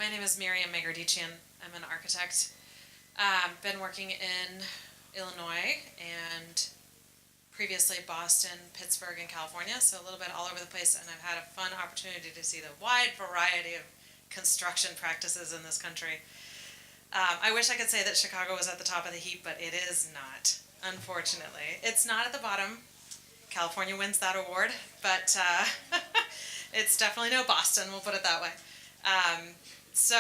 My name is Miriam Megardician. I'm an architect. Been working in Illinois and previously Boston, Pittsburgh, and California, so a little bit all over the place, and I've had a fun opportunity to see the wide variety of construction practices in this country. I wish I could say that Chicago was at the top of the heap, but it is not, unfortunately. It's not at the bottom. California wins that award, but it's definitely no Boston, we'll put it that way. So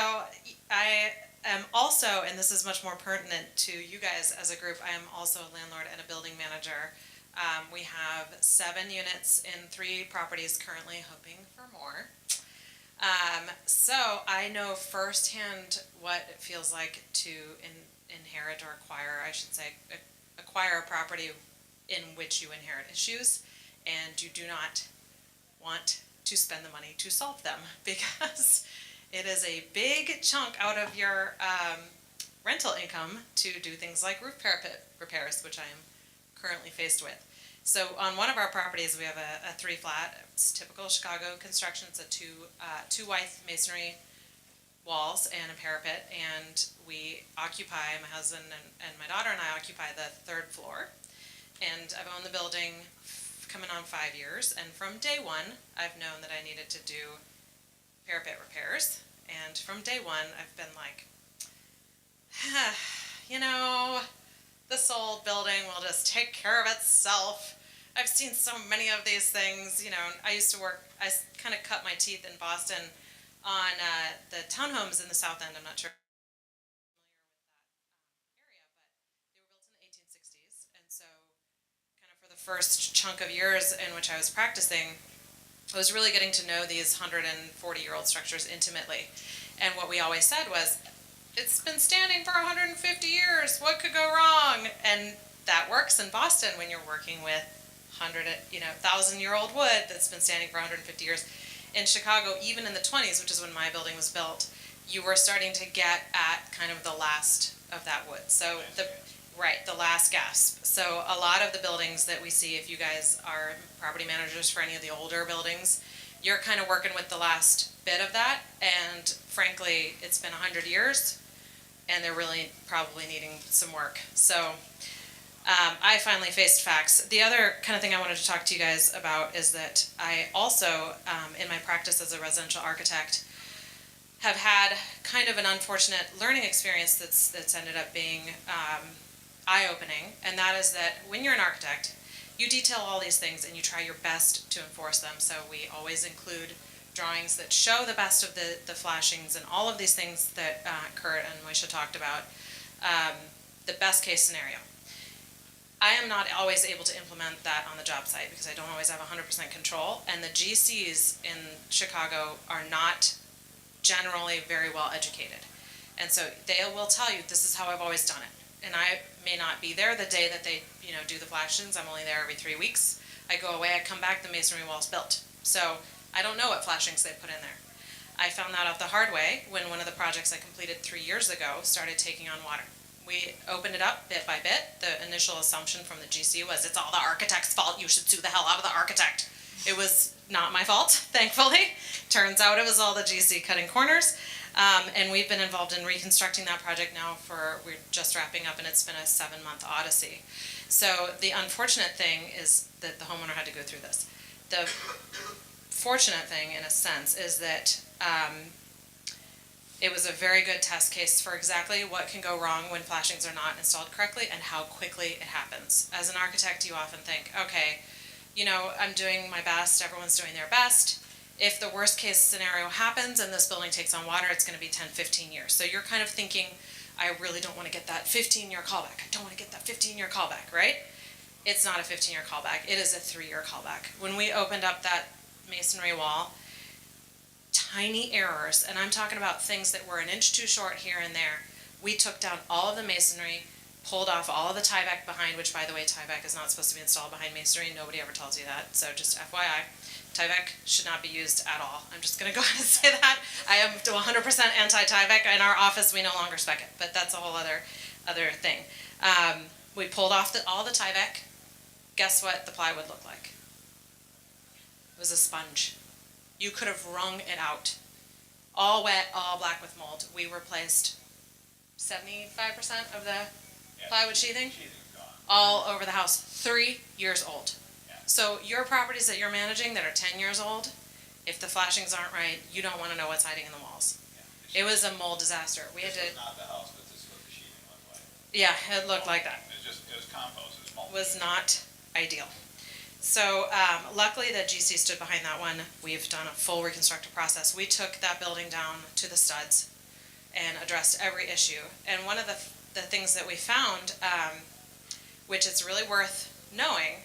I am also, and this is much more pertinent to you guys as a group, I am also a landlord and a building manager. We have 7 units in 3 properties currently, hoping for more. So I know firsthand what it feels like to inherit or acquire, I should say, acquire a property in which you inherit issues, and you do not want to spend the money to solve them because it is a big chunk out of your rental income to do things like roof parapet repairs, which I am currently faced with. So on one of our properties, we have a 3-flat. It's typical Chicago construction. It's a two wide masonry walls and a parapet, and we occupy, my husband and my daughter and I occupy the 3rd floor. And I've owned the building coming on 5 years, and from day one, I've known that I needed to do parapet repairs, and from day one, I've been like, you know, this old building will just take care of itself. I've seen so many of these things, you know. I used to work, I kind of cut my teeth in Boston on the townhomes in the South End. I'm not sure area, but they were built in the 1860s, and so kind of for the first chunk of years in which I was practicing, I was really getting to know these 140-year-old structures intimately. And what we always said was, it's been standing for 150 years, what could go wrong? And that works in Boston when you're working with 1,000-year-old wood that's been standing for 150 years. In Chicago, even in the 20s, which is when my building was built, you were starting to get at kind of the last of that wood. So the last gasp. So a lot of the buildings that we see, if you guys are property managers for any of the older buildings, you're kind of working with the last bit of that, and frankly, it's been 100 years, and they're really probably needing some work. So I finally faced facts. The other kind of thing I wanted to talk to you guys about is that I also, in my practice as a residential architect, have had kind of an unfortunate learning experience that's ended up being eye-opening, and that is that when you're an architect, you detail all these things and you try your best to enforce them. So we always include drawings that show the best of the flashings and all of these things that Kurt and Moisha talked about, the best case scenario. I am not always able to implement that on the job site because I don't always have 100% control, and the GCs in Chicago are not generally very well educated. And so they will tell you, this is how I've always done it. And I may not be there the day that they, do the flashings. I'm only there every 3 weeks. I go away, I come back, the masonry wall's built. So I don't know what flashings they put in there. I found that out the hard way when one of the projects I completed 3 years ago started taking on water. We opened it up bit by bit. The initial assumption from the GC was, it's all the architect's fault, you should sue the hell out of the architect. It was not my fault, thankfully. Turns out it was all the GC cutting corners. And we've been involved in reconstructing that project now we're just wrapping up, and it's been a 7-month odyssey. So the unfortunate thing is that the homeowner had to go through this. The fortunate thing, in a sense, is that it was a very good test case for exactly what can go wrong when flashings are not installed correctly and how quickly it happens. As an architect, you often think, okay, I'm doing my best, everyone's doing their best. If the worst case scenario happens and this building takes on water, it's going to be 10, 15 years. So you're kind of thinking, I really don't want to get that 15-year callback. I don't want to get that 15-year callback, right? It's not a 15-year callback. It is a 3-year callback. When we opened up that masonry wall, tiny errors, and I'm talking about things that were an inch too short here and there, we took down all of the masonry, pulled off all of the tieback behind, which, by the way, tieback is not supposed to be installed behind masonry. Nobody ever tells you that, so just FYI. Tieback should not be used at all. I'm just going to go ahead and say that. I am 100% anti-tieback. In our office, we no longer spec it, but that's a whole other thing. We pulled off all the tieback. Guess what the plywood looked like? It was a sponge. You could have wrung it out. all wet, all black with mold. We replaced 75% of the plywood sheathing all over the house. 3 years old. So your properties that you're managing that are 10 years old, if the flashings aren't right, you don't want to know what's hiding in the walls. It was a mold disaster. We had to. This was not the house, but this is what the sheeting looked like. Yeah, it looked like that. It was compost. It was mold. Was not ideal. So luckily that GC stood behind that one. We've done a full reconstructive process. We took that building down to the studs and addressed every issue. And one of the things that we found, which is really worth knowing,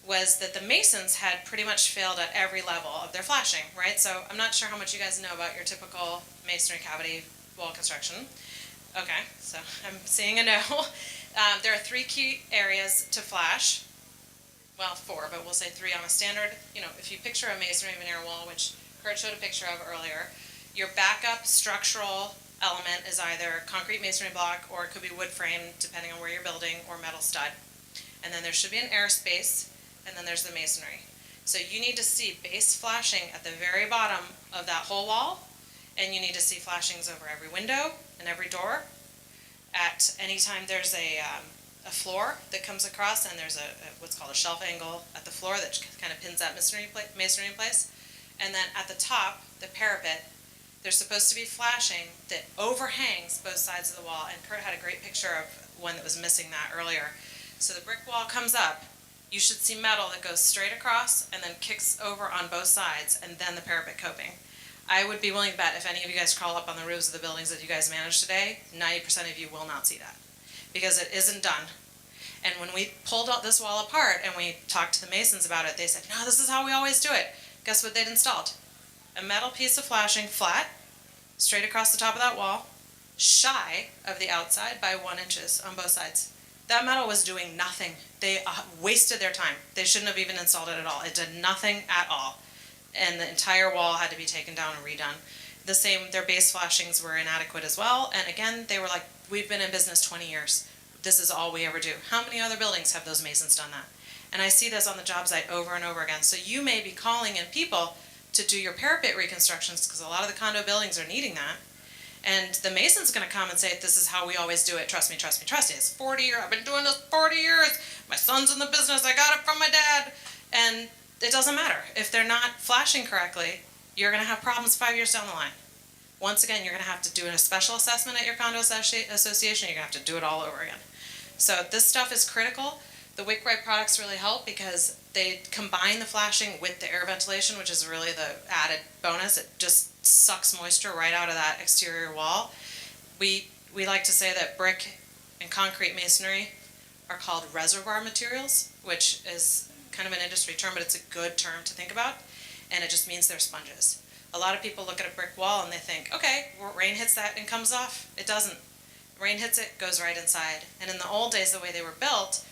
was that the masons had pretty much failed at every level of their flashing, right? So I'm not sure how much you guys know about your typical masonry cavity wall construction. Okay, so I'm seeing a no. There are 3 key areas to flash. Well, 4, but we'll say 3 on a standard. You know, if you picture a masonry veneer wall, which Kurt showed a picture of earlier, your backup structural element is either concrete masonry block, or it could be wood frame, depending on where you're building, or metal stud. And then there should be an air space, and then there's the masonry. So you need to see base flashing at the very bottom of that whole wall, and you need to see flashings over every window and every door. At any time there's a floor that comes across, and there's what's called a shelf angle at the floor that kind of pins that masonry in place. And then at the top, the parapet, there's supposed to be flashing that overhangs both sides of the wall. And Kurt had a great picture of one that was missing that earlier. So the brick wall comes up, you should see metal that goes straight across and then kicks over on both sides, and then the parapet coping. I would be willing to bet if any of you guys crawl up on the roofs of the buildings that you guys manage today, 90% of you will not see that, because it isn't done. And when we pulled out this wall apart and we talked to the masons about it, they said, no, this is how we always do it. Guess what they'd installed? A metal piece of flashing, flat, straight across the top of that wall, shy of the outside by 1 inch on both sides. That metal was doing nothing. They wasted their time. They shouldn't have even installed it at all. It did nothing at all. And the entire wall had to be taken down and redone. The same, their base flashings were inadequate as well. And again, they were like, we've been in business 20 years. This is all we ever do. How many other buildings have those masons done that? And I see this on the job site over and over again. So you may be calling in people to do your parapet reconstructions, because a lot of the condo buildings are needing that. And the mason's going to come and say, this is how we always do it. Trust me, trust me, trust me. It's 40 years. I've been doing this 40 years. My son's in the business. I got it from my dad. And it doesn't matter. If they're not flashing correctly, you're going to have problems 5 years down the line. Once again, you're going to have to do a special assessment at your condo association. You're going to have to do it all over again. So this stuff is critical. The Wick-Wright products really help because they combine the flashing with the air ventilation, which is really the added bonus. It just sucks moisture right out of that exterior wall. We like to say that brick and concrete masonry are called reservoir materials, which is kind of an industry term, but it's a good term to think about, and it just means they're sponges. A lot of people look at a brick wall and they think, okay, rain hits that and comes off. It doesn't. Rain hits it, goes right inside. And in the old days, the way they were built,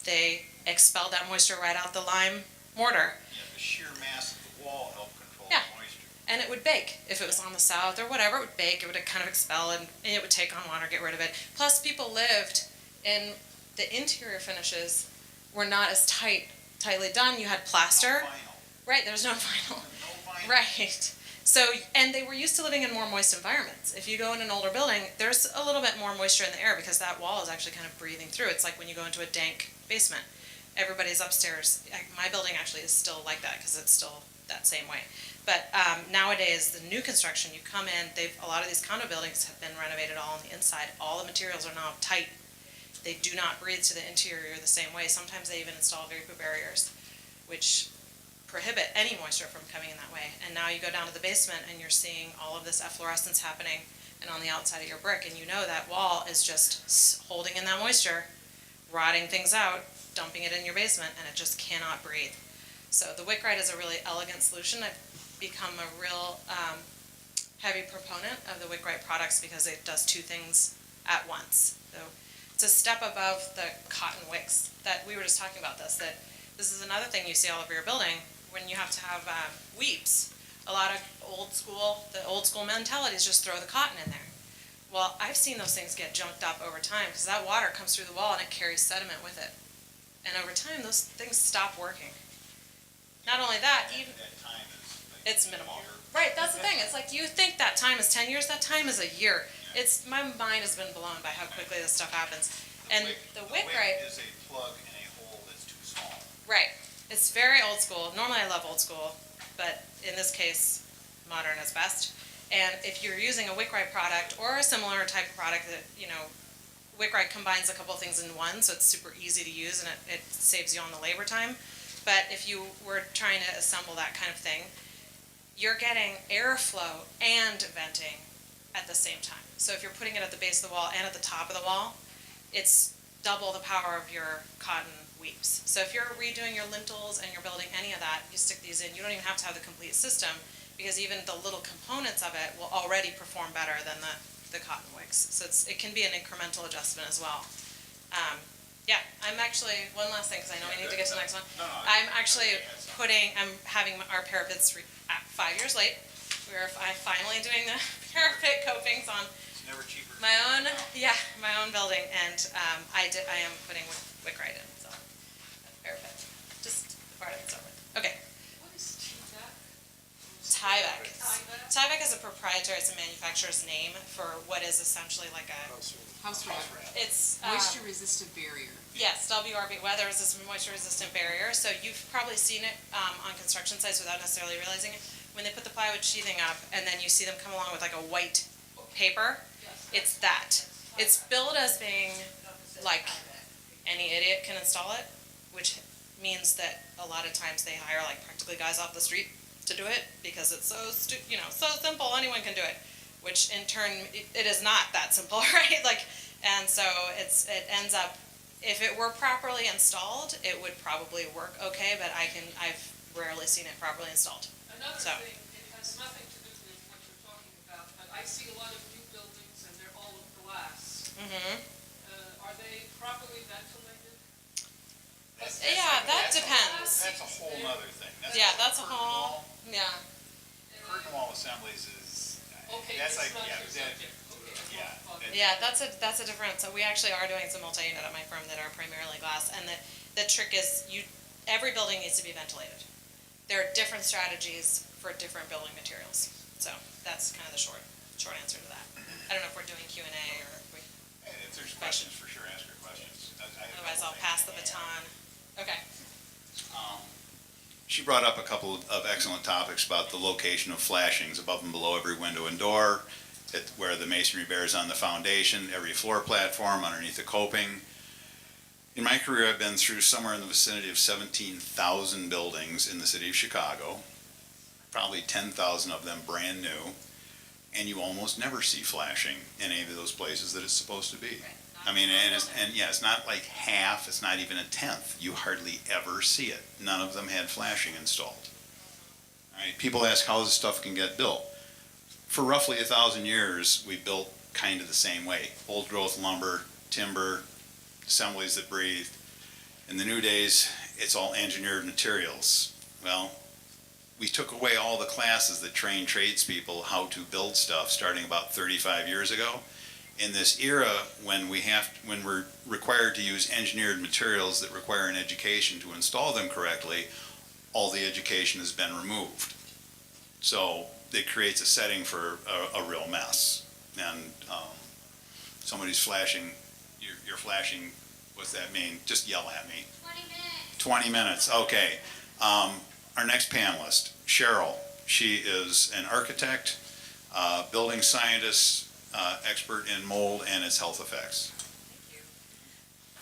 they expelled that moisture right out the lime mortar. Yeah, the sheer mass of the wall helped control Yeah. the moisture. And it would bake. If it was on the south or whatever, it would bake. It would kind of expel and it would take on water, get rid of it. Plus, people lived in the interior finishes were not as tightly done. You had plaster. No vinyl. Right, there's no vinyl. No vinyl. Right. So, and they were used to living in more moist environments. If you go in an older building, there's a little bit more moisture in the air because that wall is actually kind of breathing through. It's like when you go into a dank basement. Everybody's upstairs. My building actually is still like that because it's still that same way. But nowadays, the new construction, you come in, a lot of these condo buildings have been renovated all on the inside. All the materials are now tight. They do not breathe to the interior the same way. Sometimes they even install vapor barriers, which prohibit any moisture from coming in that way. And now you go down to the basement and you're seeing all of this efflorescence happening and on the outside of your brick, and you know that wall is just holding in that moisture, rotting things out, dumping it in your basement, and it just cannot breathe. So the Wick-Wright is a really elegant solution. I've become a real heavy proponent of the Wick-Wright products because it does 2 things at once. So it's a step above the cotton wicks that we were just talking about this is another thing you see all over your building when you have to have weeps. A lot of the old school mentality is just throw the cotton in there. Well, I've seen those things get junked up over time because that water comes through the wall and it carries sediment with it. And over time, those things stop working. Not only that, even At that time is like It's minimal. Right, that's the thing. It's like you think that time is 10 years, that time is a year. It's, my mind has been blown by how quickly this stuff happens. And the wick right is a plug in a hole that's too small. right. It's very old school. Normally I love old school, but in this case, modern is best. And if you're using a wick right product or a similar type of product that, you know, wick right combines a couple of things in one, so it's super easy to use and it saves you on the labor time. But if you were trying to assemble that kind of thing, you're getting airflow and venting at the same time. So if you're putting it at the base of the wall and at the top of the wall, it's double the power of your cotton weaves. So if you're redoing your lintels and you're building any of that, you stick these in. You don't even have to have the complete system because even the little components of it will already perform better than the cotton wicks. So it can be an incremental adjustment as well. Yeah, I'm actually, one last thing, because I know we need to get to the next one. I'm actually I'm having our parapets 5 years late. We're finally doing the parapet copings on It's never cheaper. my own building, and I am putting wick right in, so parapet, just the part of it's over. Okay. What is Tyvek. Tyvek is a proprietary, it's a manufacturer's name for what is essentially like a, House wrap. it's Moisture resistant barrier. yes, WRB, weather resistant, moisture resistant barrier. So you've probably seen it on construction sites without necessarily realizing it. When they put the plywood sheathing up and then you see them come along with like a white paper, it's that. It's billed as being like any idiot can install it, which means that a lot of times they hire like practically guys off the street to do it because it's so so simple, anyone can do it. Which in turn, it is not that simple, right? Like, and so it ends up, if it were properly installed, it would probably work okay, but I've rarely seen it properly installed. Another So. thing, it has nothing to do with what you're talking about, but I see a lot of new buildings and they're all of glass. Mm-hmm. Are they properly ventilated? Yeah, that depends. That's a whole nother thing. That's a whole, yeah. Curtain wall assemblies is, Okay, that's it's like, not yeah, your subject. Okay, yeah, fine. Yeah, that's a different, so we actually are doing some multi-unit at my firm that are primarily glass, and the trick is every building needs to be ventilated. There are different strategies for different building materials, so that's kind of the short answer to that. I don't know if we're doing Q&A or if we, Hey, if there's questions, for sure, ask your questions. otherwise I'll pass the baton. Okay. She brought up a couple of excellent topics about the location of flashings above and below every window and door, where the masonry bears on the foundation, every floor platform, underneath the coping. In my career, I've been through somewhere in the vicinity of 17,000 buildings in the city of Chicago, probably 10,000 of them brand new, and you almost never see flashing in any of those places that it's supposed to be. I mean, it's not like half, it's not even a tenth. You hardly ever see it. None of them had flashing installed. All right, people ask how this stuff can get built. For roughly 1,000 years, we built kind of the same way. Old growth lumber, timber, assemblies that breathed. In the new days, it's all engineered materials. Well, we took away all the classes that train tradespeople how to build stuff starting about 35 years ago. In this era, when we're required to use engineered materials that require an education to install them correctly, all the education has been removed. So it creates a setting for a real mess. And somebody's flashing, you're flashing, what's that mean? Just yell at me. 20 minutes. 20 minutes, okay. Our next panelist, Cheryl, she is an architect, building scientist, expert in mold and its health effects.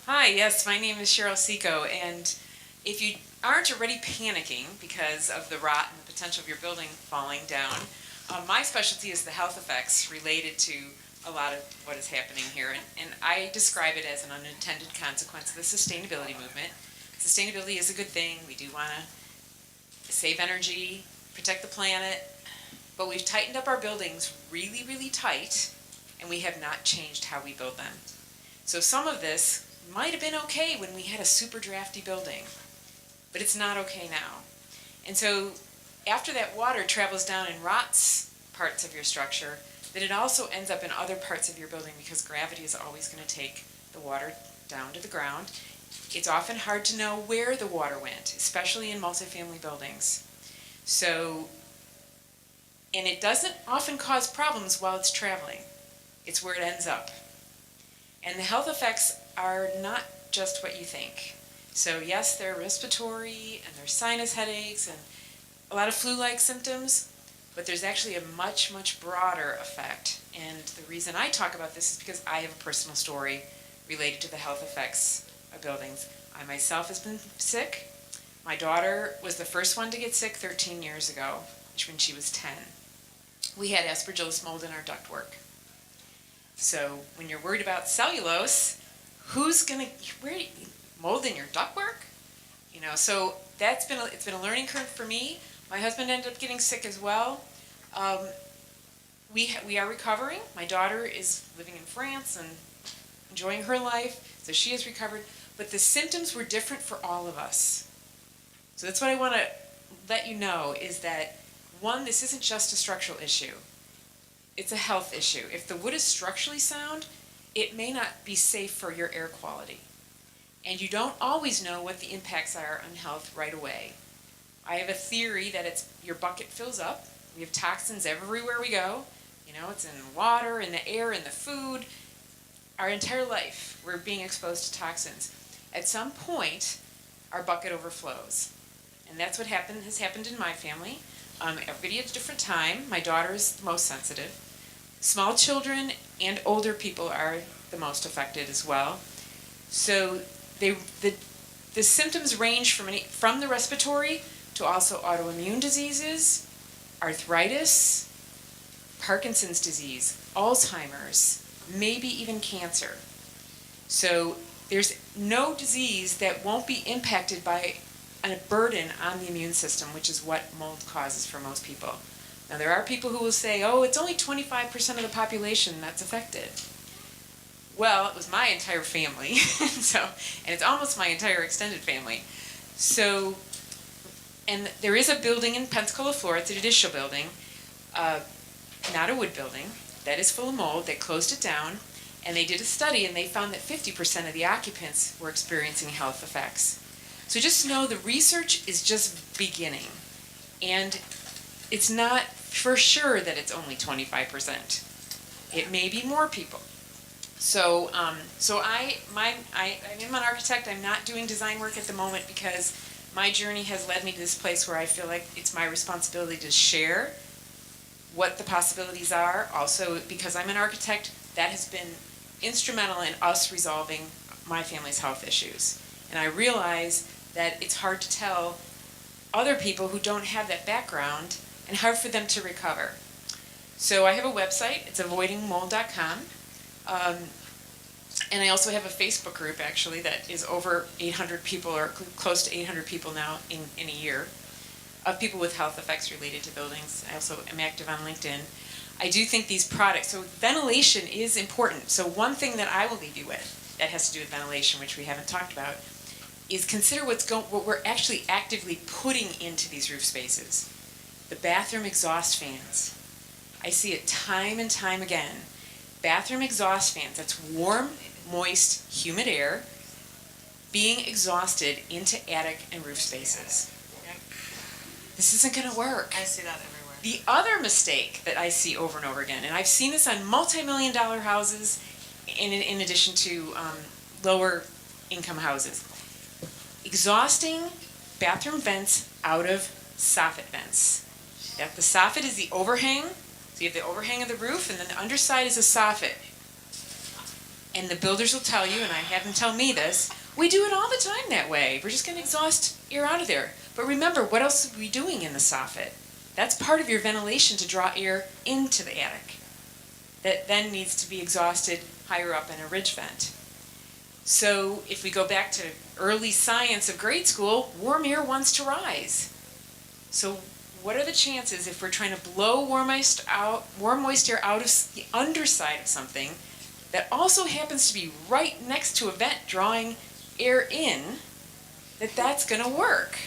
Hi, yes, my name is Cheryl Seco, and if you aren't already panicking because of the rot and the potential of your building falling down, my specialty is the health effects related to a lot of what is happening here, and I describe it as an unintended consequence of the sustainability movement. Sustainability is a good thing. We do want to save energy, protect the planet, but we've tightened up our buildings really, really tight, and we have not changed how we build them. So some of this might have been okay when we had a super drafty building, but it's not okay now. And so after that water travels down and rots parts of your structure, then it also ends up in other parts of your building because gravity is always going to take the water down to the ground. It's often hard to know where the water went, especially in multifamily buildings. So And it doesn't often cause problems while it's traveling. It's where it ends up. And the health effects are not just what you think. So yes, there are respiratory and there's sinus headaches and a lot of flu-like symptoms, but there's actually a much, much broader effect. And the reason I talk about this is because I have a personal story related to the health effects of buildings. I myself has been sick. My daughter was the first one to get sick 13 years ago, when she was 10. We had aspergillus mold in our ductwork. So when you're worried about cellulose, mold in your ductwork? So it's been a learning curve for me. My husband ended up getting sick as well. We are recovering. My daughter is living in France and enjoying her life, so she has recovered. But the symptoms were different for all of us. So that's what I want to let you know is that, one, this isn't just a structural issue. It's a health issue. If the wood is structurally sound, it may not be safe for your air quality. And you don't always know what the impacts are on health right away. I have a theory that it's your bucket fills up. We have toxins everywhere we go. It's in the water, in the air, in the food. Our entire life, we're being exposed to toxins. At some point, our bucket overflows. And that's what has happened in my family. Everybody at a different time. My daughter is the most sensitive. Small children and older people are the most affected as well. So the symptoms range from the respiratory to also autoimmune diseases, arthritis, Parkinson's disease, Alzheimer's, maybe even cancer. So there's no disease that won't be impacted by a burden on the immune system, which is what mold causes for most people. Now there are people who will say, oh, it's only 25% of the population that's affected. Well, it was my entire family, and it's almost my entire extended family. So, and there is a building in Pensacola, Florida, it's a judicial building, not a wood building, that is full of mold. They closed it down, and they did a study, and they found that 50% of the occupants were experiencing health effects. So just know the research is just beginning, and it's not for sure that it's only 25%. It may be more people. So I'm an architect. I'm not doing design work at the moment because my journey has led me to this place where I feel like it's my responsibility to share what the possibilities are. Also, because I'm an architect, that has been instrumental in us resolving my family's health issues. And I realize that it's hard to tell other people who don't have that background and hard for them to recover. So I have a website. It's avoidingmold.com. And I also have a Facebook group, actually, that is over 800 people, or close to 800 people now in a year, of people with health effects related to buildings. I also am active on LinkedIn. I do think these products, so ventilation is important. So one thing that I will leave you with that has to do with ventilation, which we haven't talked about, is consider what we're actually actively putting into these roof spaces. The bathroom exhaust fans. I see it time and time again. Bathroom exhaust fans, that's warm, moist, humid air being exhausted into attic and roof spaces. This isn't going to work. I see that everywhere. The other mistake that I see over and over again, and I've seen this on multi-million-dollar houses in addition to lower income houses, exhausting bathroom vents out of soffit vents. The soffit is the overhang. So you have the overhang of the roof, and then the underside is a soffit. And the builders will tell you, and I have them tell me this, we do it all the time that way. We're just going to exhaust air out of there. But remember, what else are we doing in the soffit? That's part of your ventilation to draw air into the attic. That then needs to be exhausted higher up in a ridge vent. So if we go back to early science of grade school, warm air wants to rise. So what are the chances if we're trying to blow warm moist air out of the underside of something that also happens to be right next to a vent drawing air in, that's going to work?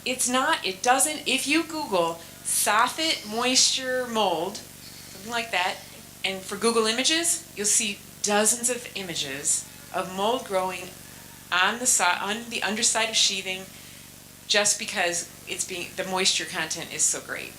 It's not, it doesn't. If you Google soffit moisture mold, something like that, and for Google Images, you'll see dozens of images of mold growing on the underside of sheathing just because the moisture content is so great.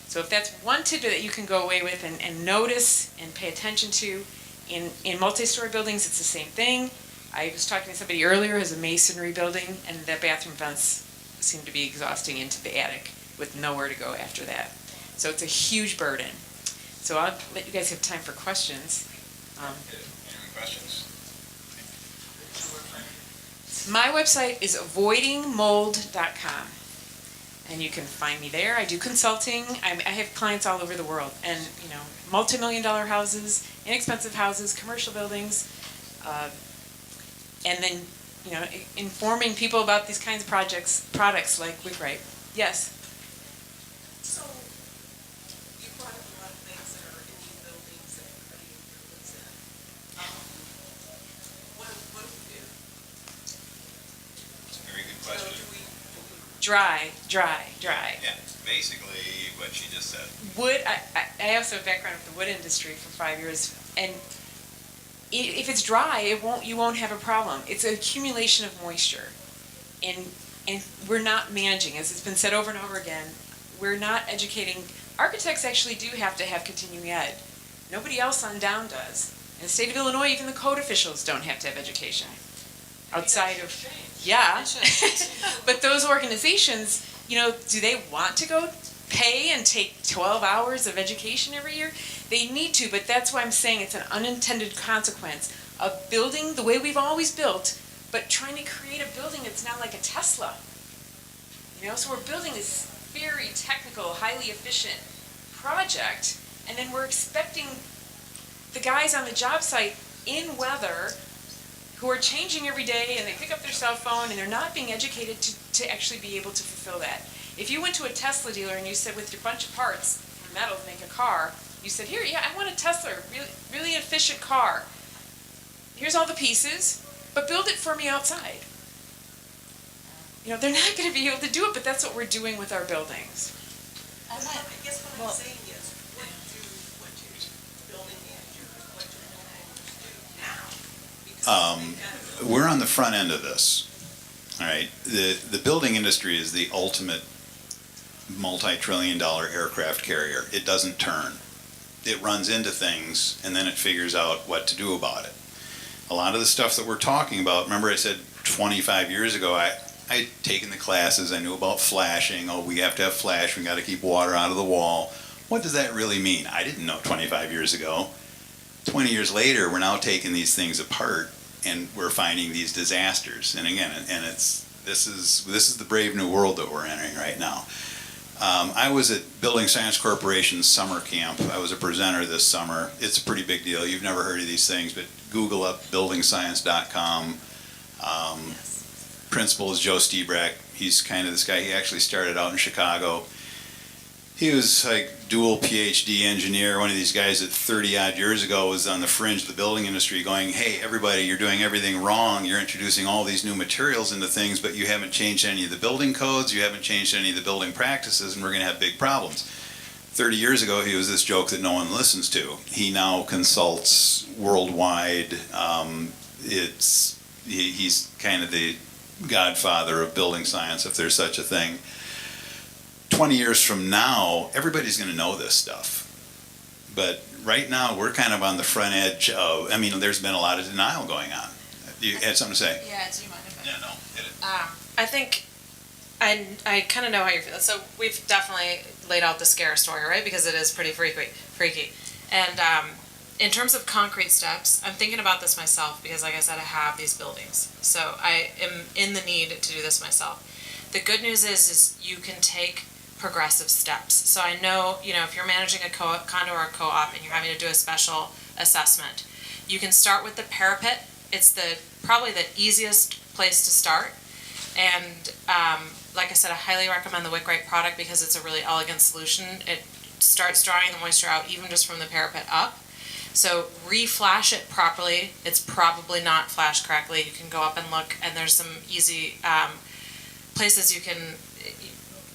So if that's one tidbit that you can go away with and notice and pay attention to, in multi-story buildings, it's the same thing. I was talking to somebody earlier who's a masonry building, and the bathroom vents seem to be exhausting into the attic with nowhere to go after that. So it's a huge burden. So I'll let you guys have time for questions. Any questions? My website is avoidingmold.com, and you can find me there. I do consulting. I have clients all over the world, and multi-million-dollar houses, inexpensive houses, commercial buildings, and then informing people about these kinds of products like WICRITE. Yes. So, you brought up a lot of things that are in these buildings that everybody in here lives in. What do we do? It's a very good So question. do we Dry. Yeah, basically what she just said. Wood, I also have a background with the wood industry for 5 years, and if it's dry, you won't have a problem. It's an accumulation of moisture, and we're not managing, as it's been said over and over again, we're not educating. Architects actually do have to have continuing ed. Nobody else on down does. In the state of Illinois, even the code officials don't have to have education. Outside of, yeah. But those organizations, do they want to go pay and take 12 hours of education every year? They need to, but that's why I'm saying it's an unintended consequence of building the way we've always built, but trying to create a building that's not like a Tesla. So we're building this very technical, highly efficient project, and then we're expecting the guys on the job site in weather who are changing every day, and they pick up their cell phone, and they're not being educated to actually be able to fulfill that. If you went to a Tesla dealer and you said, with your bunch of parts from metal to make a car, you said, here, yeah, I want a Tesla, really efficient car. Here's all the pieces, but build it for me outside. They're not going to be able to do it, but that's what we're doing with our buildings. I guess what I'm saying is, what your building manager, what your homeowners do now? Because We're on the front end of this. All right, the building industry is the ultimate multi-trillion-dollar aircraft carrier. It doesn't turn. It runs into things, and then it figures out what to do about it. A lot of the stuff that we're talking about, remember I said 25 years ago, I'd taken the classes, I knew about flashing. Oh, we have to have flash, we got to keep water out of the wall. What does that really mean? I didn't know 25 years ago. 20 years later, we're now taking these things apart, and we're finding these disasters. And again, this is the brave new world that we're entering right now. I was at Building Science Corporation's summer camp. I was a presenter this summer. It's a pretty big deal. You've never heard of these things, but Google up buildingscience.com. Principal is Joe Stiebrack. He's kind of this guy. He actually started out in Chicago. He was like dual PhD engineer. One of these guys that 30 odd years ago was on the fringe of the building industry going, hey, everybody, you're doing everything wrong. You're introducing all these new materials into things, but you haven't changed any of the building codes. You haven't changed any of the building practices, and we're going to have big problems. 30 years ago, he was this joke that no one listens to. He now consults worldwide. He's kind of the godfather of building science, if there's such a thing. 20 years from now, everybody's going to know this stuff. But right now, we're kind of on the front edge of, there's been a lot of denial going on. You had something to say? Yeah, do you mind if I? Yeah, no, hit it. I think I kind of know how you're feeling. So we've definitely laid out the scare story, right? Because it is pretty freaky. And in terms of concrete steps, I'm thinking about this myself because, like I said, I have these buildings. So I am in the need to do this myself. The good news is you can take progressive steps. So I know, if you're managing a condo or a co-op and you're having to do a special assessment, you can start with the parapet. It's probably the easiest place to start. And like I said, I highly recommend the WICRITE product because it's a really elegant solution. It starts drawing the moisture out even just from the parapet up. So re-flash it properly. It's probably not flashed correctly. You can go up and look, and there's some easy places you can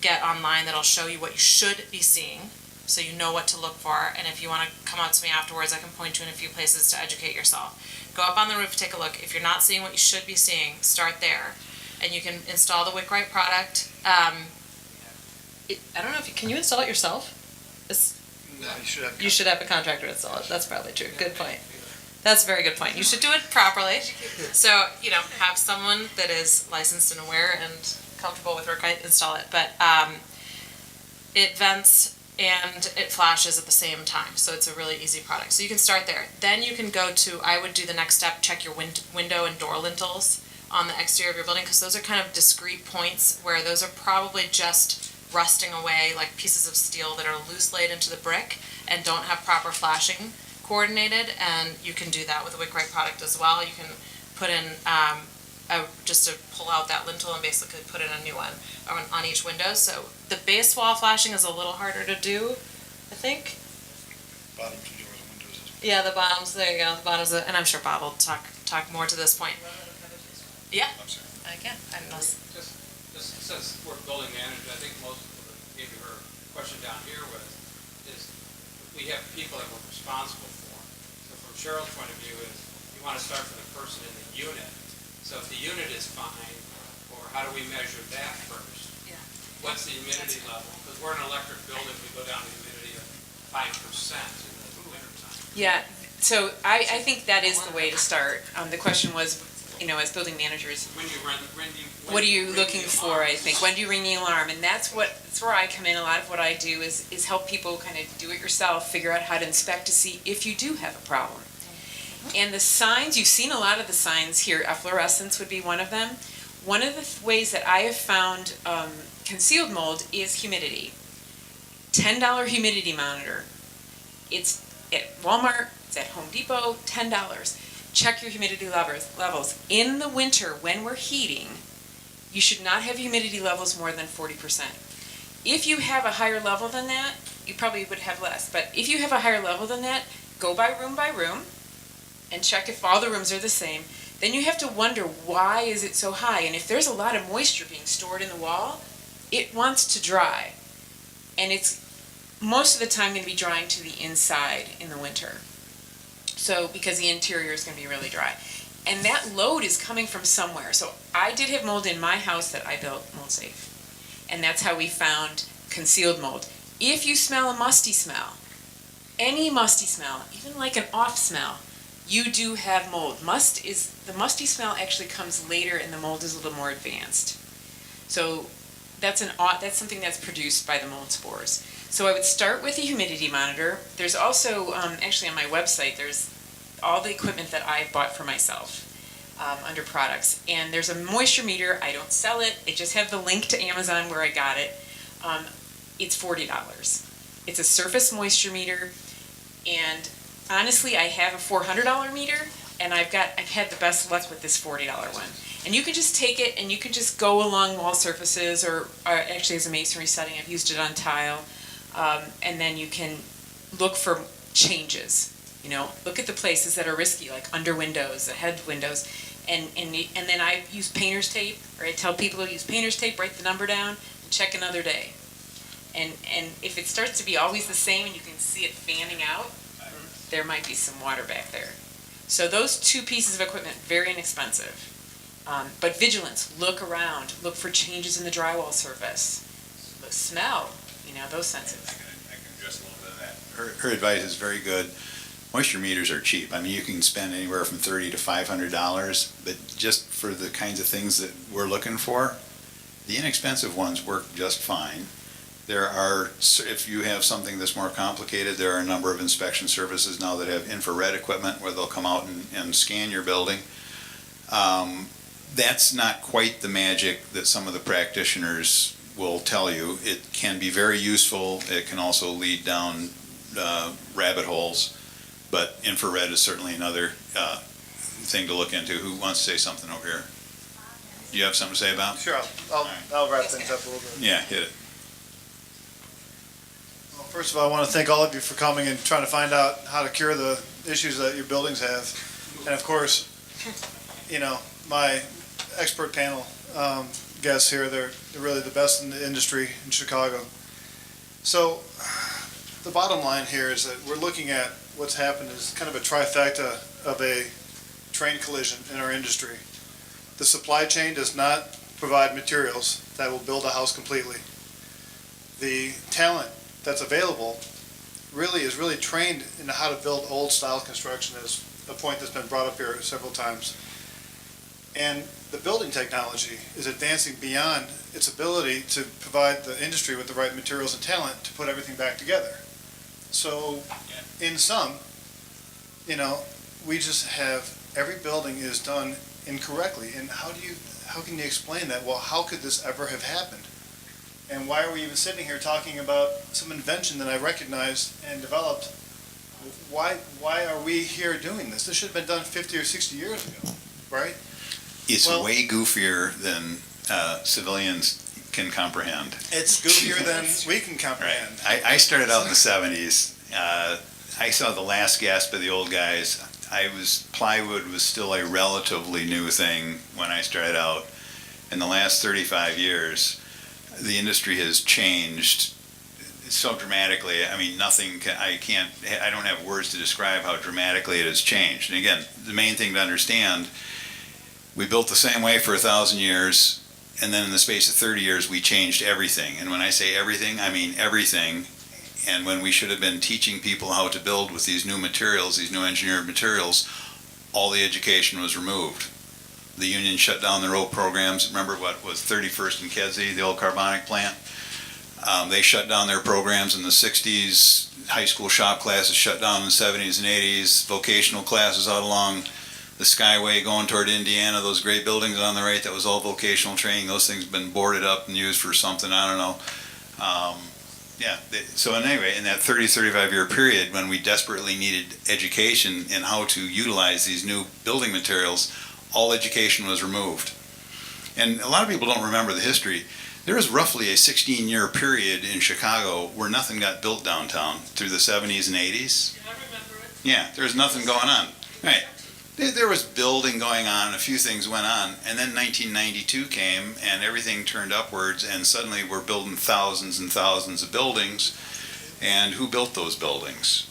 get online that'll show you what you should be seeing, so you know what to look for. And if you want to come out to me afterwards, I can point you in a few places to educate yourself. Go up on the roof, take a look. If you're not seeing what you should be seeing, start there, and you can install the WICRITE product. I don't know if can you install it yourself? No, you should have. You should have a contractor install it. That's probably true. Good point. That's a very good point. You should do it properly. So, have someone that is licensed and aware and comfortable with work install it. But it vents and it flashes at the same time. So it's a really easy product. So you can start there. Then you can go to, I would do the next step, check your window and door lintels on the exterior of your building, because those are kind of discrete points where those are probably just rusting away, like pieces of steel that are loose laid into the brick and don't have proper flashing coordinated. And you can do that with a Wick Right product as well. You can put in just to pull out that lintel and basically put in a new one on each window. So the base wall flashing is a little harder to do, I think. Bottom two doors and windows. Yeah, the bottoms. There you go. The bottoms, and I'm sure Bob will talk more to this point. Yeah, I'm sorry. I can. I don't know. Just since we're building management, I think most of maybe her question down here is we have people that we're responsible for. So from Cheryl's point of view is you want to start from the person in the unit. So if the unit is fine, or how do we measure that first? Yeah. What's the humidity level? Because we're an electric building, we go down to humidity of 5% in the wintertime. Yeah, so I think that is the way to start. The question was, as building managers, When you run, what are you ring looking the for, I alarms. think? When do you ring the alarm? And that's where I come in. A lot of what I do is help people kind of do it yourself, figure out how to inspect to see if you do have a problem. And the signs, you've seen a lot of the signs here. Efflorescence would be one of them. One of the ways that I have found concealed mold is humidity. $10 humidity monitor. It's at Walmart, it's at Home Depot, $10. Check your humidity levels. In the winter, when we're heating, you should not have humidity levels more than 40%. If you have a higher level than that, you probably would have less. But if you have a higher level than that, go by room and check if all the rooms are the same. Then you have to wonder, why is it so high? And if there's a lot of moisture being stored in the wall, it wants to dry. And it's most of the time going to be drying to the inside in the winter. So, because the interior is going to be really dry. And that load is coming from somewhere. So I did have mold in my house that I built mold safe. And that's how we found concealed mold. If you smell a musty smell, any musty smell, even like an off smell, you do have mold. The musty smell actually comes later and the mold is a little more advanced. So that's something that's produced by the mold spores. So I would start with a humidity monitor. There's also, actually on my website, there's all the equipment that I bought for myself under products. And there's a moisture meter. I don't sell it. I just have the link to Amazon where I got it. It's $40. It's a surface moisture meter. And honestly, I have a $400 meter, and I've had the best luck with this $40 one. And you can just take it and you can just go along wall surfaces, or actually as a masonry setting, I've used it on tile. And then you can look for changes. Look at the places that are risky, like under windows, the head windows, and then I use painter's tape, or I tell people to use painter's tape, write the number down, and check another day. And if it starts to be always the same and you can see it fanning out, there might be some water back there. So those two pieces of equipment, very inexpensive. But vigilance, look around, look for changes in the drywall surface, smell, those senses. I can address a little bit of that. Her advice is very good. Moisture meters are cheap. I mean, you can spend anywhere from $30 to $500, but just for the kinds of things that we're looking for, the inexpensive ones work just fine. There are, if you have something that's more complicated, there are a number of inspection services now that have infrared equipment where they'll come out and scan your building. That's not quite the magic that some of the practitioners will tell you. It can be very useful. It can also lead down rabbit holes, but infrared is certainly another thing to look into. Who wants to say something over here? You have something to say about? Sure, I'll wrap things up a little bit. Yeah, hit it. Well, first of all, I want to thank all of you for coming and trying to find out how to cure the issues that your buildings have. And of course, my expert panel guests here, they're really the best in the industry in Chicago. So the bottom line here is that we're looking at what's happened is kind of a trifecta of a train collision in our industry. The supply chain does not provide materials that will build a house completely. The talent that's available really is really trained in how to build old style construction is a point that's been brought up here several times. And the building technology is advancing beyond its ability to provide the industry with the right materials and talent to put everything back together. So, in sum, you know, we just have, every building is done incorrectly. And how can you explain that? Well, how could this ever have happened? And why are we even sitting here talking about some invention that I recognized and developed? Why are we here doing this? This should have been done 50 or 60 years ago, right? It's Well- way goofier than civilians can comprehend. It's goofier than we can Right. comprehend. I started out in the 70s. I saw the last gasp of the old guys. Plywood was still a relatively new thing when I started out. In the last 35 years, the industry has changed so dramatically. I mean, I don't have words to describe how dramatically it has changed. And again, the main thing to understand, we built the same way for 1,000 years, and then in the space of 30 years, we changed everything. And when I say everything, I mean everything. And when we should have been teaching people how to build with these new materials, these new engineered materials, all the education was removed. The union shut down the rope programs. Remember what was 31st and Kedzie, the old carbonic plant? They shut down their programs in the 60s. High school shop classes shut down in the 70s and 80s. Vocational classes out along the Skyway going toward Indiana, those great buildings on the right, that was all vocational training. Those things have been boarded up and used for something, I don't know. So anyway, in that 35 year period when we desperately needed education in how to utilize these new building materials, all education was removed. And a lot of people don't remember the history. There was roughly a 16-year period in Chicago where nothing got built downtown through the 70s and 80s. I remember it. Yeah, there was nothing going on. Right. There was building going on, a few things went on, and then 1992 came and everything turned upwards, and suddenly we're building thousands and thousands of buildings. And who built those buildings?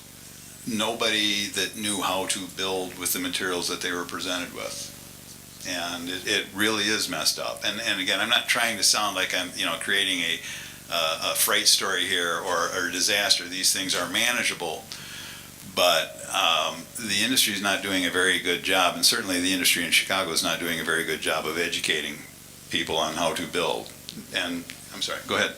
Nobody that knew how to build with the materials that they were presented with. And it really is messed up. And again, I'm not trying to sound like I'm creating a fright story here or a disaster. These things are manageable. But the industry is not doing a very good job, and certainly the industry in Chicago is not doing a very good job of educating people on how to build. And I'm sorry, go ahead.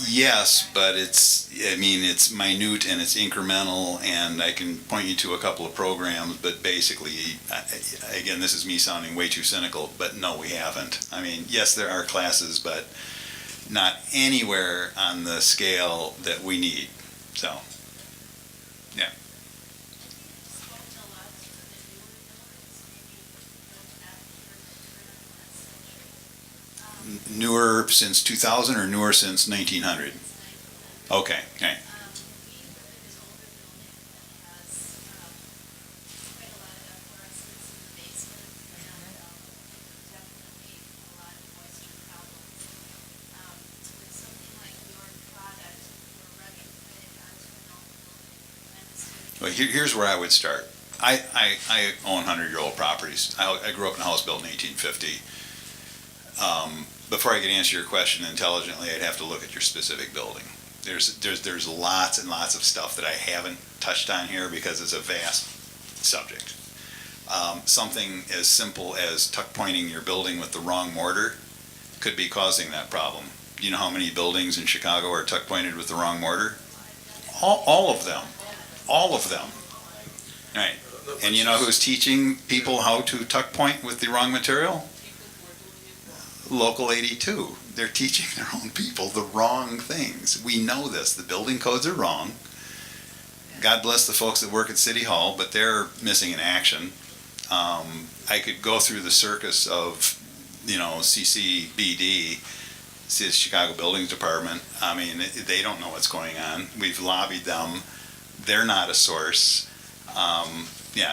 Yes, but it's minute and it's incremental, and I can point you to a couple of programs, but basically, again, this is me sounding way too cynical, but no, we haven't. I mean, yes, there are classes, but not anywhere on the scale that we need. So, yeah. Newer since 2000 or newer since 1900? Okay, okay. Well, here's where I would start. I own 100-year-old properties. I grew up in a house built in 1850. Before I could answer your question intelligently, I'd have to look at your specific building. There's lots and lots of stuff that I haven't touched on here because it's a vast subject. Something as simple as tuck pointing your building with the wrong mortar could be causing that problem. Do you know how many buildings in Chicago are tuck pointed with the wrong mortar? All of them. All of them. Right. And you know who's teaching people how to tuck point with the wrong material? Local 82. They're teaching their own people the wrong things. We know this. The building codes are wrong. God bless the folks that work at City Hall, but they're missing in action. I could go through the circus of, CCBD, the Chicago Buildings Department. I mean, they don't know what's going on. We've lobbied them. They're not a source.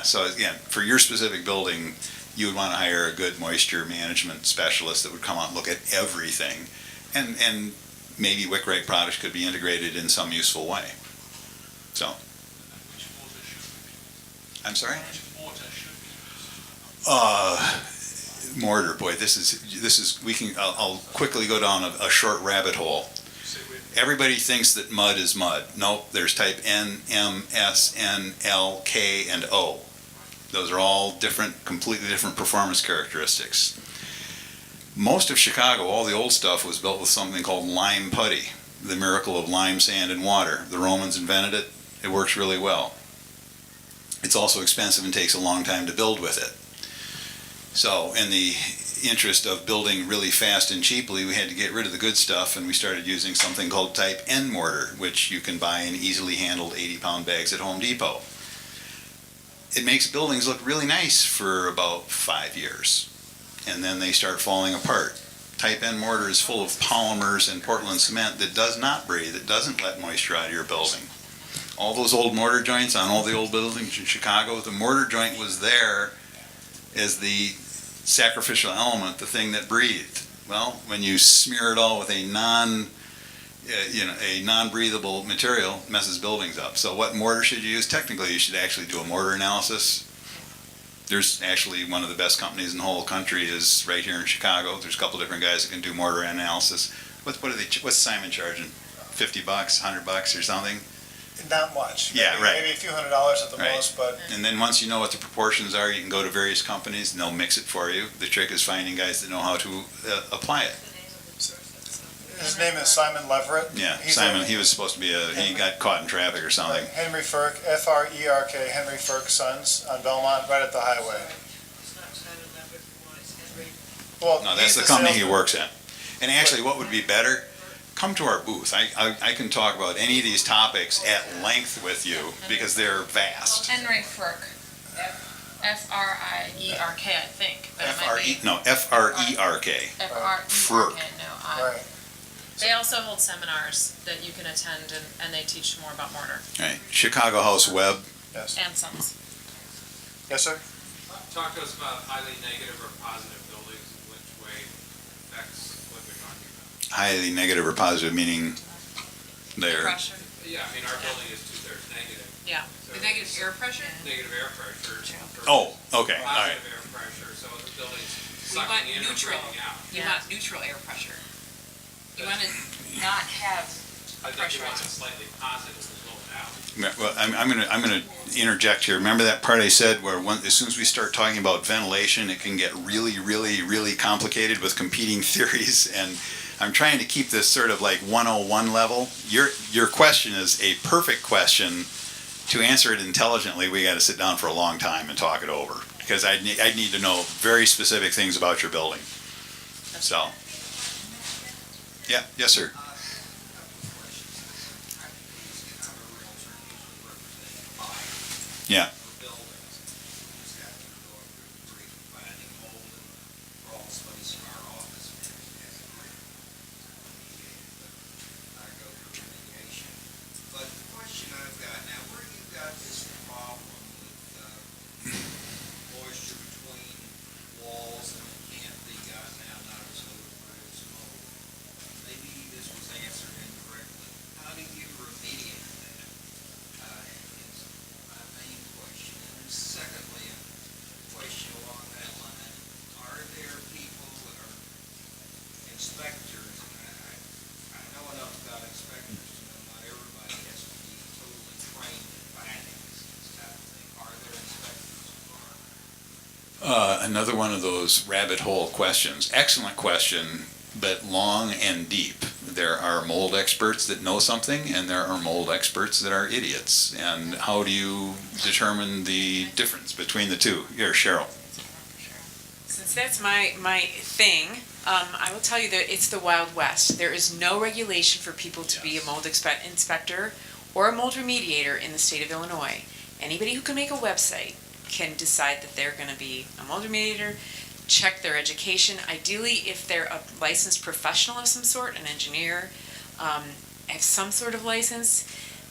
So again, for your specific building, you would want to hire a good moisture management specialist that would come out and look at everything. And maybe Wickrite products could be integrated in some useful way. So. I'm sorry? mortar, boy, this is, I'll quickly go down a short rabbit hole. Everybody thinks that mud is mud. Nope, there's type N, M, S, N, L, K, and O. Those are all different, completely different performance characteristics. Most of Chicago, all the old stuff, was built with something called lime putty, the miracle of lime, sand, and water. The Romans invented it. It works really well. It's also expensive and takes a long time to build with it. So in the interest of building really fast and cheaply, we had to get rid of the good stuff, and we started using something called type N mortar, which you can buy in easily handled 80-pound bags at Home Depot. It makes buildings look really nice for about 5 years, and then they start falling apart. Type N mortar is full of polymers and Portland cement that does not breathe. It doesn't let moisture out of your building. All those old mortar joints on all the old buildings in Chicago, the mortar joint was there as the sacrificial element, the thing that breathed. Well, when you smear it all with a non-breathable material, it messes buildings up. So what mortar should you use? Technically, you should actually do a mortar analysis. There's actually one of the best companies in the whole country is right here in Chicago. There's a couple different guys that can do mortar analysis. What's Simon charging? $50, $100 or something? Not much. Yeah, Maybe- right. Maybe a few $100s at the Right. most, but And then once you know what the proportions are, you can go to various companies and they'll mix it for you. The trick is finding guys that know how to apply it. his name is Simon Leverett. Yeah, He's Simon, a- he was supposed to be he got caught in traffic or something. Henry Firk, F-R-E-R-K, Henry Firk Sons on Belmont, right at the highway. Well, No, that's he's the company he salesman. works at. And actually, what would be better, come to our booth. I can talk about any of these topics at length with you because they're vast. Henry Frerk. F-R-I-E-R-K, I think, but it might be. F-R-E-R-K. F-R-E-R-K, no, I. Right. They also hold seminars that you can attend and they teach more about mortar Right. Chicago House Web. Yes. and Sons. Yes, sir? Talk to us about highly negative or positive buildings, and which way affects what we're talking about. Highly negative or positive, meaning they're. Pressure. Yeah, I mean, our building is 2/3 negative. Yeah. So The negative air pressure? Negative air pressure. Oh, okay, all right. Positive air pressure, so the building's We want sucking in or neutral. breathing out. You Yeah. want neutral air pressure. You want to not have I think you want it pressurized. slightly positive as well out. Well, I'm gonna interject here. Remember that part I said where as soon as we start talking about ventilation, it can get really, really, really complicated with competing theories. And I'm trying to keep this sort of like 101 level. Your question is a perfect question. To answer it intelligently, we got to sit down for a long time and talk it over because I need to know very specific things about your building. So, yeah, yes, sir. Yeah. But the question I've got now, where you got this problem with moisture between walls and it can't be gotten out, not as though it's mold. Maybe this was answered incorrectly. How do you remediate that? Is my main question. And then secondly, a question along that line, are there people that are inspectors? And I know enough about inspectors to know not everybody has to be totally trained in findings, this type of thing. Are there inspectors who are? Another one of those rabbit hole questions. Excellent question, but long and deep. There are mold experts that know something, and there are mold experts that are idiots. And how do you determine the difference between the two? Here, Cheryl. Since that's my thing, I will tell you that it's the Wild West. There is no regulation for people to be a mold inspector or a mold remediator in the state of Illinois. Anybody who can make a website can decide that they're going to be a mold remediator, check their education. Ideally, if they're a licensed professional of some sort, an engineer, have some sort of license,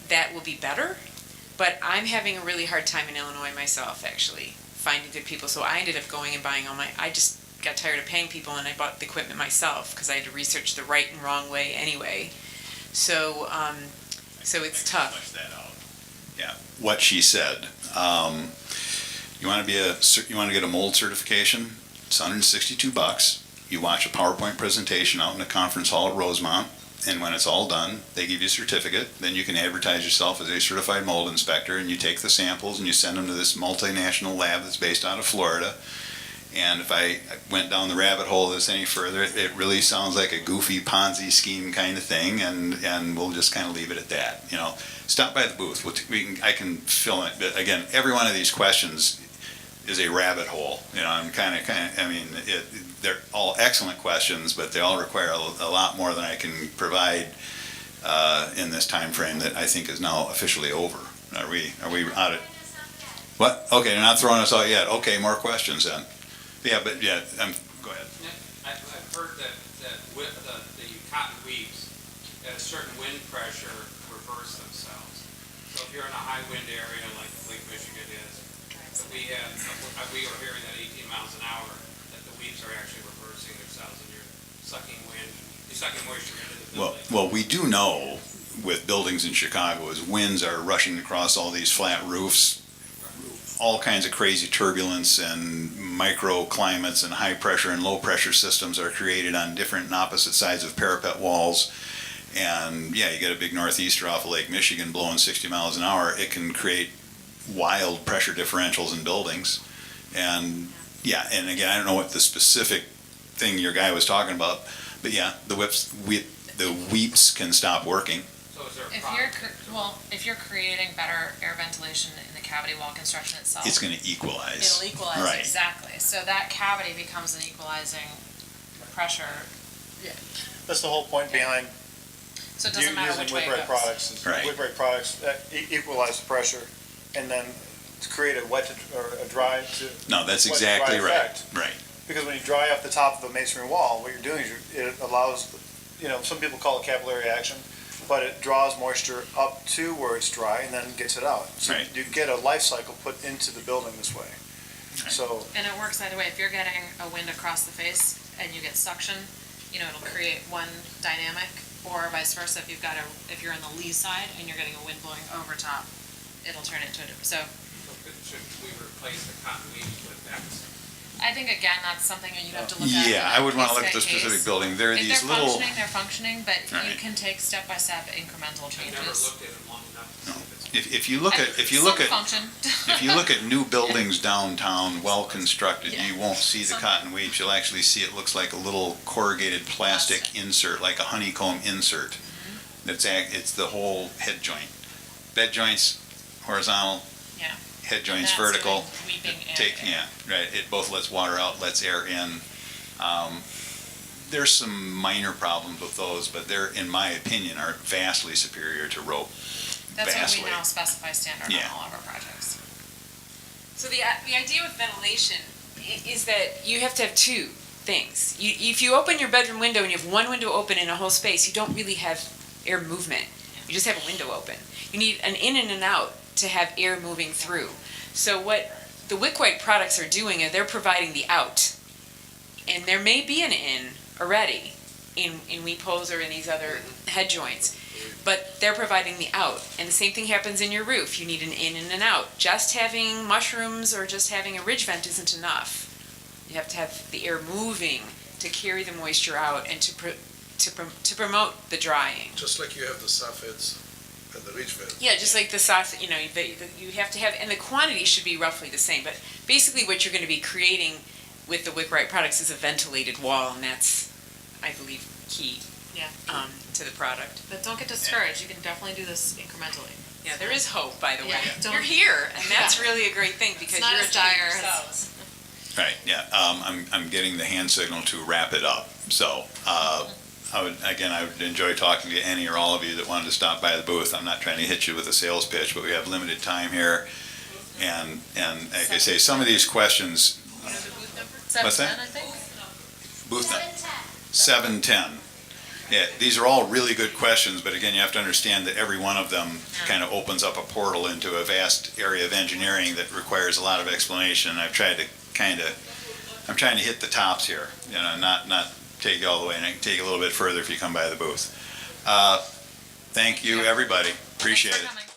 that will be better. But I'm having a really hard time in Illinois myself, actually, finding good people. So I ended up going and buying I just got tired of paying people and I bought the equipment myself because I had to research the right and wrong way anyway. So, so it's tough. Flesh that out. Yeah, what she said. You want to get a mold certification? It's $162. You watch a PowerPoint presentation out in the conference hall at Rosemont, and when it's all done, they give you a certificate. Then you can advertise yourself as a certified mold inspector, and you take the samples and you send them to this multinational lab that's based out of Florida. And if I went down the rabbit hole of this any further, it really sounds like a goofy Ponzi scheme kind of thing, and we'll just kind of leave it at that. You know, stop by the booth. I can fill it. But again, every one of these questions is a rabbit hole. You know, they're all excellent questions, but they all require a lot more than I can provide in this time frame that I think is now officially over. Are we out of? What? Okay, they're not throwing us out yet. Okay, more questions then. Yeah, but yeah, go ahead. I've heard that with the cotton weaves, at a certain wind pressure, reverse themselves. So if you're in a high wind area like Lake Michigan is, we are hearing that 18 miles an hour, that the weaves are actually reversing themselves and you're sucking moisture into the building. Well, we do know with buildings in Chicago is winds are rushing across all these flat roofs, all kinds of crazy turbulence and microclimates and high pressure and low pressure systems are created on different and opposite sides of parapet walls. And yeah, you get a big northeaster off of Lake Michigan blowing 60 miles an hour, it can create wild pressure differentials in buildings. And yeah, and again, I don't know what the specific thing your guy was talking about, but yeah, the weeps can stop working. So is there a If problem? if you're creating better air ventilation in the cavity wall construction itself, It's going to equalize. it'll equalize, Right. exactly. So that cavity becomes an equalizing pressure, That's the whole point behind so it doesn't matter using which way it Whitbread goes. products. Is Right. Whitbread products equalize the pressure, and then to create a wet or a dry to. No, that's wet to exactly dry right. effect. Right. Because when you dry off the top of a masonry wall, what you're doing is it allows, some people call it capillary action, but it draws moisture up to where it's dry and then gets it out. So Right. you get a life cycle put into the building this way. Right. So, And it works either way. If you're getting a wind across the face and you get suction, it'll create one dynamic, or vice versa. If you're on the lee side and you're getting a wind blowing over top, it'll turn it into a different. So Should we replace the cotton weaves with vents? I think again, that's something you'd have to look at. Yeah, I would want to look at the case by case. specific building. There are If these they're little. functioning, they're functioning, but you Right. can take step-by-step incremental I never changes. looked at it long enough to see if it's. If you look at function. if you look at new buildings downtown, well constructed, Yeah. you won't see the Some- cotton weaves. You'll actually see it looks like a little corrugated plastic insert, like a honeycomb insert. It's the whole head joint. Bed joints horizontal. Yeah. Head joints That's vertical. doing weeping and Take, air. yeah, right. It both lets water out, lets air in. There's some minor problems with those, but they're, in my opinion, are vastly superior to rope. That's Vastly. what we now specify standard Yeah. on all of our projects. So the idea with ventilation is that you have to have two things. If you open your bedroom window and you have one window open in a whole space, you don't really have air movement. You just have a window open. You need an in and an out to have air moving through. So what the Wickwhite products are doing is they're providing the out. And there may be an in already in weeps or in these other head joints. But they're providing the out. And the same thing happens in your roof. You need an in and an out. Just having mushrooms or just having a ridge vent isn't enough. You have to have the air moving to carry the moisture out and to promote the drying. Just like you have the soffits and the ridge vent. Yeah, just like the sauce, you have to have, and the quantity should be roughly the same. But basically what you're going to be creating with the Wickwhite products is a ventilated wall, and that's, I believe, key Yeah. to the product. But don't get discouraged. You can definitely do this incrementally. Yeah, there is hope, by the way. Yeah, don't- You're here, and that's really a great thing because It's not you're as a team dire as- yourselves. Right, yeah. I'm getting the hand signal to wrap it up. So, I would enjoy talking to any or all of you that wanted to stop by the booth. I'm not trying to hit you with a sales pitch, but we have limited time here. And like I say, some of these questions, What's that? 710, I think. booth 710. Yeah, these are all really good questions, but again, you have to understand that every one of them kind of opens up a portal into a vast area of engineering that requires a lot of explanation. I'm trying to hit the tops here, not take you all the way, and I can take you a little bit further if you come by the booth. Thank you, everybody. Appreciate Thanks it. for coming.